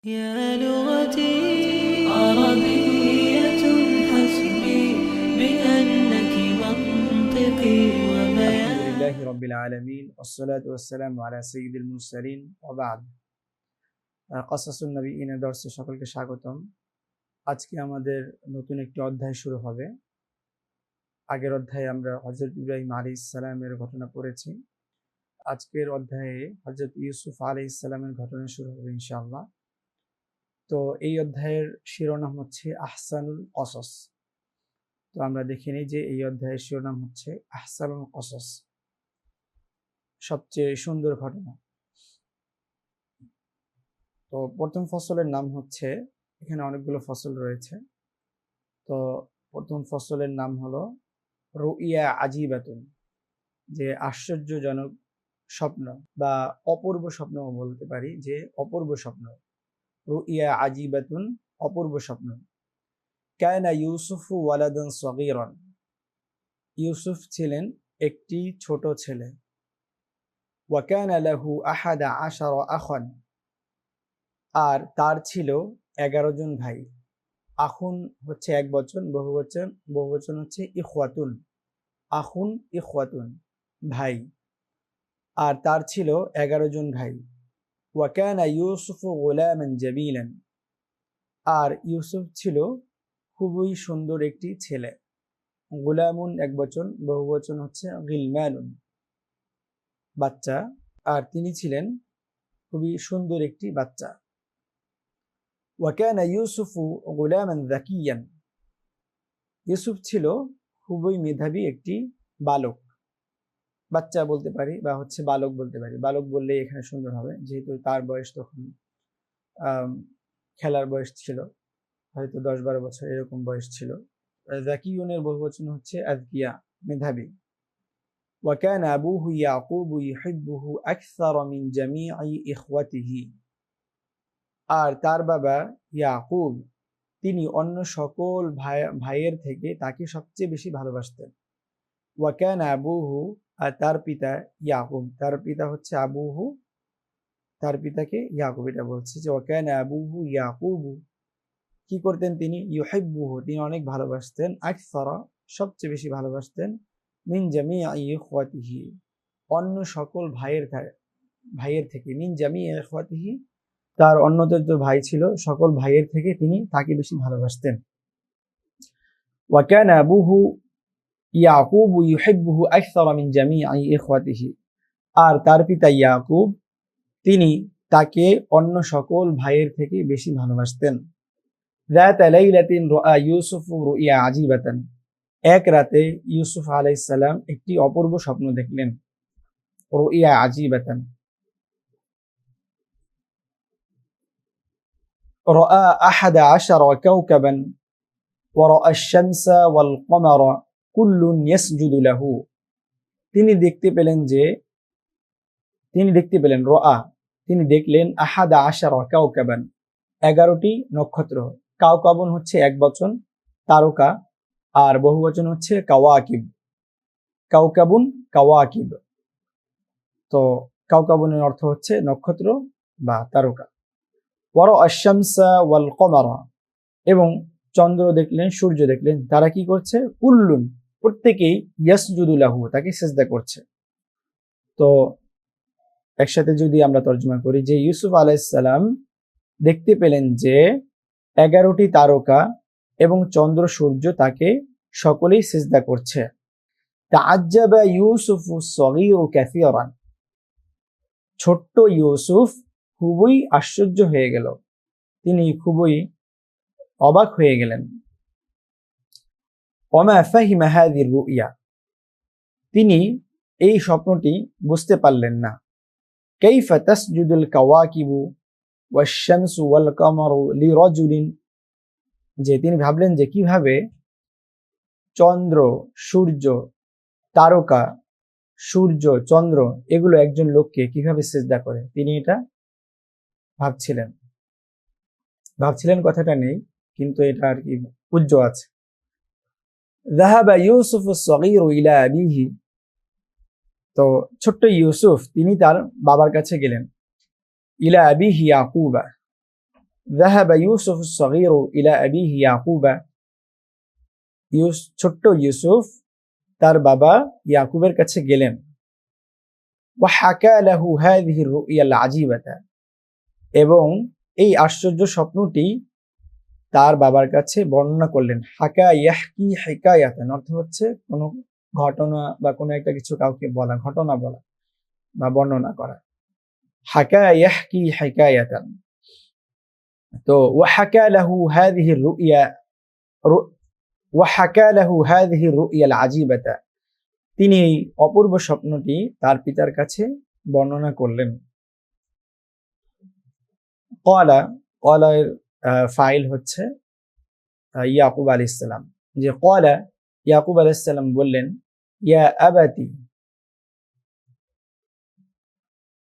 يا لغتي عربية حسبي بأنك منطقي الحمد وبياني. لله رب العالمين والصلاة والسلام على سيد المرسلين وبعد قصصুন নবীন দর্শে সকলকে স্বাগতম। আজকে আমাদের নতুন একটি অধ্যায় শুরু হবে। আগের অধ্যায়ে আমরা হযরত ইব্রাহিম আলাইহিস সালামের ঘটনা পড়েছি। আজকের অধ্যায়ে হযরত ইউসুফ আলাইহিস সালামের ঘটনা শুরু হবে ইনশাআল্লাহ। তো এই অধ্যায়ের শিরোনাম হচ্ছে আহসানুল কসস। তো আমরা দেখে নিই যে এই অধ্যায়ের শিরোনাম হচ্ছে আহসানুল কসস, সবচেয়ে সুন্দর ঘটনা। তো প্রথম ফসলের নাম হচ্ছে, এখানে অনেকগুলো ফসল রয়েছে। তো প্রথম ফসলের নাম হলো রুইয়া আজিবাতুন, যে আশ্চর্যজনক স্বপ্ন বা অপূর্ব স্বপ্ন বলতে পারি, যে অপূর্ব স্বপ্ন। রুইয়া আজিবাতুন, অপূর্ব স্বপ্ন। কানা ইউসুফু ওয়ালাদান সগীরান, ইউসুফ ছিলেন একটি ছোট ছেলে। ওয়া কানা লাহু আহাদা আশারা আখান, আর তার ছিল 11 জন ভাই। আখুন হচ্ছে এক বচন, বহুবচন হচ্ছে ইখওয়াতুন। আখুন ইখওয়াতুন, ভাই। আর তার ছিল 11 জন ভাই। ওয়া কানা ইউসুফু গুলামান জামিলান, আর ইউসুফ ছিল খুবই সুন্দর একটি ছেলে। গুলামুন এক বচন, বহুবচন হচ্ছে গিলমানুন, বাচ্চা। আর তিনি ছিলেন খুবই সুন্দর একটি বাচ্চা। ওয়া কানা ইউসুফু গুলামান যাকিয়ান, ইউসুফ ছিল খুবই মেধাবী একটি বালক। বাচ্চা বলতে পারি বা হচ্ছে বালক বলতে পারি, বালক বললে এখানে সুন্দর হবে, যেহেতু তার বয়স তখন খেলার বয়স ছিল, হয়তো 10-12 বছর এরকম বয়স ছিল। যাকিউনের বহুবচন হচ্ছে আযকিয়া, মেধাবী। ওয়া কানা আবুহু ইয়াকুবু ইউহিব্বুহু আকসারা মিন জামিই ইখওয়াতিহি, আর তার বাবা ইয়াকুব, তিনি অন্য সকল ভাইয়ের থেকে তাকে সবচেয়ে বেশি ভালোবাসতেন। ওয়া কানা আবুহু, আর তার পিতা ইয়াকুব, তার পিতা হচ্ছে আবুহু, তার পিতাকে ইয়াকুব, এটা বলছে যে ওয়া কানা আবুহু ইয়াকুবু, কি করতেন তিনি? ইউহিব্বুহু, তিনি অনেক ভালোবাসতেন, আকসারা, সবচেয়ে বেশি ভালোবাসতেন, মিন জামিই ইখওয়াতিহি, অন্য সকল ভাইয়ের থেকে। মিন জামিই ইখওয়াতিহি, তার অন্যদের যে ভাই ছিল সকল ভাইয়ের থেকে তিনি তাকে বেশি ভালোবাসতেন। ওয়া কানা আবুহু ইয়াকুবু ইউহিব্বুহু আকসারা মিন জামিই ইখওয়াতিহি, আর তার পিতা ইয়াকুব, তিনি তাকে অন্য সকল ভাইয়ের থেকে বেশি ভালোবাসতেন। যাতা লাইলাতিন রাআ ইউসুফু রুইয়া আজিবাতান, এক রাতে ইউসুফ আলাইহিস সালাম একটি অপূর্ব স্বপ্ন দেখলেন। রুইয়া আজিবাতান, রাআ আহাদা আশারা কাওকাবান ওয়া রাআ আশ-শামসা ওয়াল কমারা কুল্লুন ইয়াসজুদু লাহু, তিনি দেখতে পেলেন রাআ, তিনি দেখলেন আহাদা আশারা কাওকাবান, 11টি নক্ষত্র। কাওকাবুন হচ্ছে এক বচন, তারকা, আর বহুবচন হচ্ছে কাওয়াকিব। কাওকাবুন, কাওয়াকিব। তো কাওকাবুনের অর্থ হচ্ছে নক্ষত্র বা তারকা। ওয়ারা আশ-শামসা ওয়াল কমারা, এবং চন্দ্র দেখলেন, সূর্য দেখলেন, তারা কি করছে? কুল্লুন, প্রত্যেকেই, ইয়াসজুদু লাহু, তাকে সিজদা করছে। তো একসাথে যদি আমরা তর্জমা করি, যে ইউসুফ আলাইহিস সালাম দেখতে পেলেন যে 11টি তারকা এবং চন্দ্র সূর্য তাকে সকলেই সিজদা করছে। তাআজ্জাবা ইউসুফু সগীরু কাসীরান, ছোট্ট ইউসুফ খুবই আশ্চর্য হয়ে গেল, তিনি খুবই অবাক হয়ে গেলেন। ওমা ফাহিমা হাযির রুইয়া, তিনি এই স্বপ্নটি বুঝতে পারলেন না। কাইফা তাসজুদুল কাওয়াকিবু ওয়াশ শামসু ওয়াল কামারু লিরাজুলিন, যে তিনি ভাবলেন যে কিভাবে চন্দ্র, সূর্য, তারকা, সূর্য, চন্দ্র, এগুলো একজন লোককে কিভাবে সিজদা করে, তিনি এটা ভাবছিলেন কথাটা নেই, কিন্তু এটা আর কি উজ্জ্ব আছে। যাহাবা ইউসুফু সগীরু ইলা আবিহি, তো ছোট্ট ইউসুফ তিনি তার বাবার কাছে গেলেন। ইলা আবিহি ইয়াকুবা, ذهب يوسف الصغير إلى أبيه يعقوب ছোট্ট ইউসুফ তার বাবা ইয়াকুবের কাছে গেলেন। وحكى له هذه الرؤيا العجيبة এবং এই আশ্চর্য স্বপ্নটি তার বাবার কাছে বর্ণনা করলেন। হাকা ইয়াহকি হিকায়াতান অর্থ হচ্ছে কোনো ঘটনা বা কোনো একটা কিছু কাউকে বলা, ঘটনা বলা বা বর্ণনা করা। হাকা ইয়াহকি হিকায়াতান। তো ওয়াহাকা লাহু হাযিহি রুইয়া ওয়াহাকা লাহু হাযিহি রুইয়া আল-আজীবাতা তিনি এই অপূর্ব স্বপ্নটি তার পিতার কাছে বর্ণনা করলেন। ক্বালা ক্বালার ফাইল হচ্ছে ইয়াকুব আলাইহিস সালাম, যে ক্বালা ইয়াকুব আলাইহিস সালাম বললেন ইয়া আবাতি,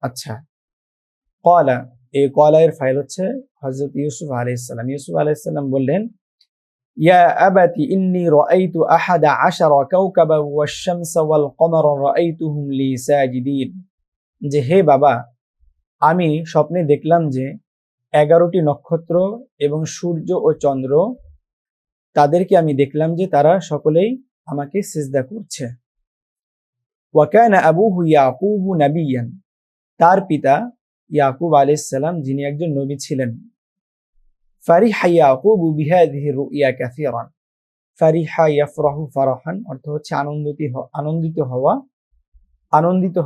আচ্ছা ক্বালা এই ক্বালার ফাইল হচ্ছে হযরত ইউসুফ আলাইহিস সালাম। ইউসুফ আলাইহিস সালাম বললেন ইয়া আবাতি ইন্নী রাআইতু আহাদা আশারা কাওকাবা ওয়াশ-শামসা ওয়াল কমারা রাআইতুহুম লি সাজিদিন, যে হে বাবা আমি স্বপ্নে দেখলাম যে 11টি নক্ষত্র এবং সূর্য ও চন্দ্র তাদেরকে আমি দেখলাম যে তারা সকলেই আমাকে সিজদা করছে। ওয়া কানা আবুহু ইয়াকুবু নাবিয়ান, তার পিতা ইয়াকুব আলাইহিস সালাম যিনি একজন নবী ছিলেন। ফারিহা ইয়াকুবু বিহাদিহি রুইয়া কাসীরান, ফারিহা ইয়াফরাহু ফারাহান অর্থ হচ্ছে আনন্দিত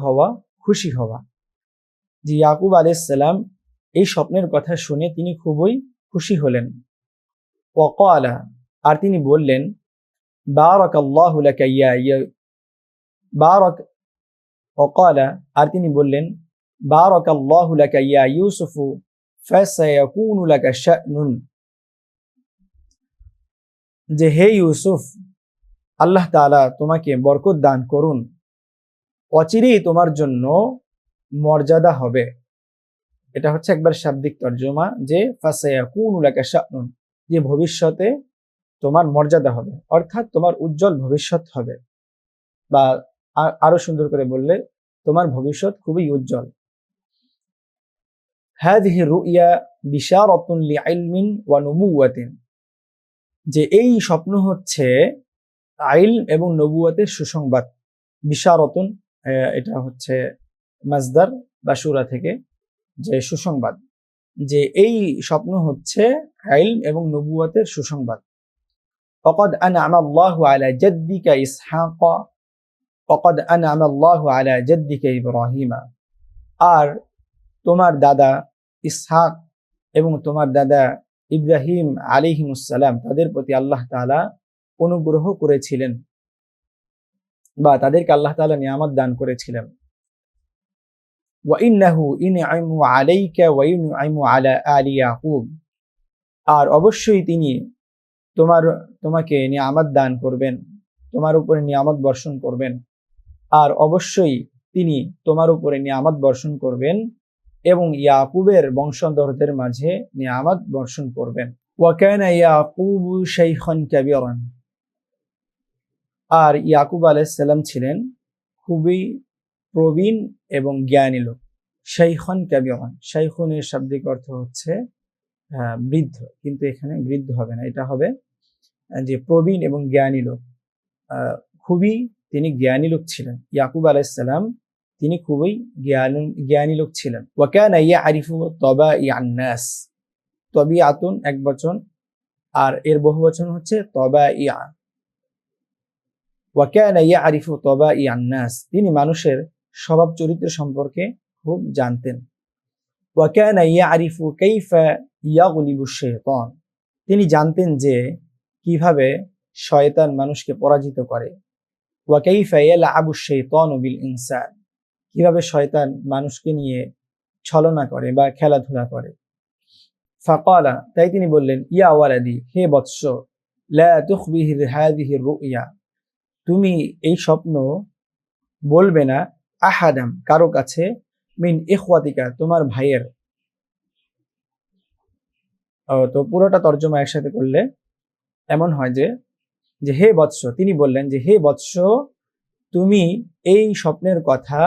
হওয়া, খুশি হওয়া। যে ইয়াকুব আলাইহিস সালাম এই স্বপ্নের কথা শুনে তিনি খুবই খুশি হলেন। ওয়াকালা আর তিনি বললেন বারাকাল্লাহু লাকা ওয়াকালা আর তিনি বললেন বারাকাল্লাহু লাকা ইয়া ইউসুফু ফাসায়াকুনু লাকা শা'নুন, যে হে ইউসুফ আল্লাহ তাআলা তোমাকে বরকত দান করুন, অচিরেই তোমার জন্য মর্যাদা হবে। এটা হচ্ছে একবার শাব্দিক তর্জমা, যে ফাসায়াকুনু লাকা শা'নুন, যে ভবিষ্যতে তোমার মর্যাদা হবে, অর্থাৎ তোমার উজ্জ্বল ভবিষ্যৎ হবে, বা আরো সুন্দর করে বললে তোমার ভবিষ্যৎ খুবই উজ্জ্বল। হাযিহি রুইয়া বিশারাতুন লিইলমিন ওয়া নুবুওয়াতিন, যে এই স্বপ্ন হচ্ছে ইলম এবং নবুয়তের সুসংবাদ। বিশারাতুন এটা হচ্ছে মাসদার বা সূরা থেকে, যে সুসংবাদ, যে এই স্বপ্ন হচ্ছে ইলম এবং নবুয়তের সুসংবাদ। ফাকাদ আনআমা আল্লাহু আলা জাদ্দিকা ইসহাকা ফাকাদ আনআমা আল্লাহু আলা জাদ্দিকা ইব্রাহিমা, আর তোমার দাদা ইসহাক এবং তোমার দাদা ইব্রাহিম আলাইহিমুস সালাম তাদের প্রতি আল্লাহ তাআলা অনুগ্রহ করেছিলেন, বা তাদেরকে আল্লাহ তাআলা নিয়ামত দান করেছিলেন। ওয়া ইন্নাহু ইনআমু আলাইকা ওয়া ইনআমু আলা আলি ইয়াকুব, আর অবশ্যই তিনি তোমাকে নিয়ামত দান করবেন, তোমার উপরে নিয়ামত বর্ষণ করবেন, আর অবশ্যই তিনি তোমার উপরে নিয়ামত বর্ষণ করবেন এবং ইয়াকুবের বংশধরদের মাঝে নিয়ামত বর্ষণ করবেন। ওয়া কানা ইয়াকুবু শাইখান কাবীরান, আর ইয়াকুব আলাইহিস সালাম ছিলেন খুবই প্রবীণ এবং জ্ঞানী লোক। শাইখান কাবীরান, শাইখুনের শাব্দিক অর্থ হচ্ছে বৃদ্ধ, কিন্তু এখানে বৃদ্ধ হবে না, এটা হবে যে প্রবীণ এবং জ্ঞানী লোক। খুবই তিনি জ্ঞানী লোক ছিলেন। ইয়াকুব আলাইহিস সালাম তিনি খুবই জ্ঞানী লোক ছিলেন। ওয়া কানা ইয়ারিফু তাবাইআন নাস, তাবিআতুন এক বচন আর এর বহুবচন হচ্ছে তাবাইআ। ওয়া কানা ইয়ারিফু তাবাইআন নাস, তিনি মানুষের স্বভাব চরিত্র সম্পর্কে খুব জানতেন। ওয়া কানা ইয়ারিফু কাইফা ইয়াগলিবু শাইতান, তিনি জানতেন যে কিভাবে শয়তান মানুষকে পরাজিত করে। ওয়া কাইফা ইয়ালআবু শাইতানু বিল ইনসান, কিভাবে শয়তান মানুষকে নিয়ে ছলনা করে বা খেলাধুলা করে। ফাকালা, তাই তিনি বললেন ইয়া ওয়ালাদি, হে বৎস, লা তুখবির হাযিহি রুইয়া, তুমি এই স্বপ্ন বলবে না আহাদাম কারো কাছে, মিন ইখওয়াতিকা তোমার ভাইয়ের। তো পুরোটা তর্জমা একসাথে করলে এমন হয় যে হে বৎস, তিনি বললেন যে হে বৎস, তুমি এই স্বপ্নের কথা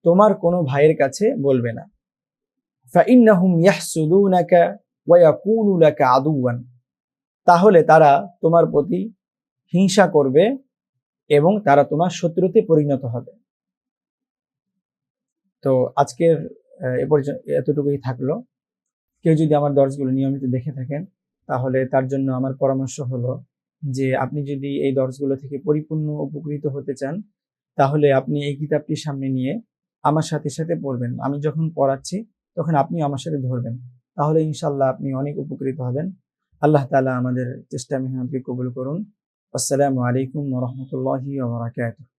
তোমার কোনো ভাইয়ের কাছে বলবে না। ফাইন্নাহুম ইয়াহসুদুনাকা ওয়া ইয়াকুনু লাকা আদুওয়ান, তাহলে তারা তোমার প্রতি হিংসা করবে এবং তারা তোমার শত্রুতে পরিণত হবে। তো আজকের এতটুকুই থাকলো। কেউ যদি আমার দর্সগুলো নিয়মিত দেখে থাকেন, তাহলে তার জন্য আমার পরামর্শ হলো যে আপনি যদি এই দর্সগুলো থেকে পরিপূর্ণ উপকৃত হতে চান, তাহলে আপনি এই কিতাবটি সামনে নিয়ে আমার সাথে সাথে পড়বেন। আমি যখন পড়াচ্ছি তখন আপনিও আমার সাথে ধরবেন, তাহলে ইনশাল্লাহ আপনি অনেক উপকৃত হবেন। আল্লাহ তাআলা আমাদের চেষ্টা মেহনতকে কবুল করুন। আসসালামু আলাইকুম ওয়া রাহমাতুল্লাহি ওয়া বারাকাতুহু।